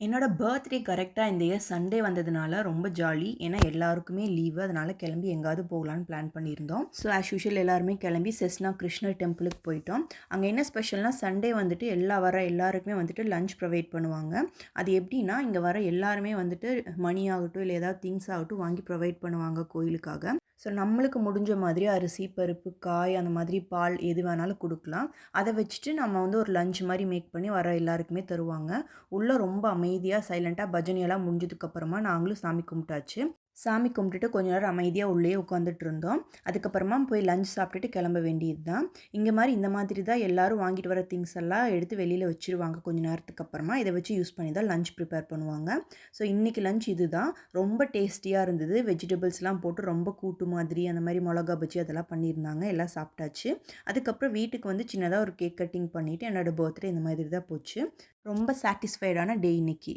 என்னோட பர்த்டே கரெக்ட்டா இந்த இயர் சண்டே வந்ததுனால ரொம்ப ஜாலி. ஏன்னா எல்லாருக்குமே லீவு. அதனால கிளம்பி எங்கேயாவது போகலான்னு பிளான் பண்ணியிருந்தோம். ஸோ ஆஸ் யூசுவல் எல்லாருமே கிளம்பி செஸ்னா கிருஷ்ணர் டெம்பிளுக்கு போயிட்டோம். அங்கே என்ன ஸ்பெஷல்னா சண்டே வந்துட்டு எல்லாருக்குமே வந்துட்டு லஞ்ச் ப்ரொவைட் பண்ணுவாங்க. அது எப்படின்னா, இங்கே வர எல்லாருமே வந்துட்டு மணி ஆகட்டும், இல்லை ஏதாவது திங்ஸ் ஆகட்டும் வாங்கி ப்ரொவைட் பண்ணுவாங்க கோயிலுக்காக. ஸோ நம்மளுக்கு முடிஞ்ச மாதிரி அரிசி, பருப்பு, காய் அந்த மாதிரி பால் எது வேணாலும் குடுக்கலாம். அத வச்சுட்டு நம்ம வந்து ஒரு லஞ்ச் மாரி மேக் பண்ணி வர எல்லாருக்குமே தருவாங்க. உள்ள ரொம்ப அமைதியா, சைலன்ட்டா பஜனையெல்லாம் முடிஞ்சதுக்கப்புறமா நாங்களும் சாமி கும்பிட்டாச்சு. சாமி கும்பிட்டுட்டு கொஞ்ச நேரம் அமைதியா உள்ளேயே உட்காந்துட்டுருந்தோம். அதுக்கப்புறமா போய் லஞ்ச் சாப்பிட்டுட்டு கிளம்ப வேண்டியது தான். இந்த மாதிரி தான் எல்லாரும் வாங்கிட்டு வர திங்ஸ் எல்லாம் எடுத்து வெளியில வச்சுருவாங்க கொஞ்ச நேரத்துக்கு அப்புறமா. இத வச்சு யூஸ் பண்ணி தான் லஞ்ச் ப்ரிப்பேர் பண்ணுவாங்க. ஸோ இன்னைக்கு லஞ்ச் இதுதான். ரொம்ப டேஸ்டியா இருந்தது. வெஜிடபிள்ஸ்லாம் போட்டு ரொம்ப கூட்டு மாதிரி அந்த மாரி மொளகா பஜ்ஜி அதெல்லாம் பண்ணியிருந்தாங்க. எல்லாம் சாப்பிட்டாச்சு. அதுக்கப்புறம் வீட்டுக்கு வந்து சின்னதா ஒரு கேக் கட்டிங் பண்ணிட்டு என்னோட பர்த்டே இந்த மாதிரி தான் போச்சு. ரொம்ப சாட்டிஸ்ஃபைடான டே இன்னைக்கு.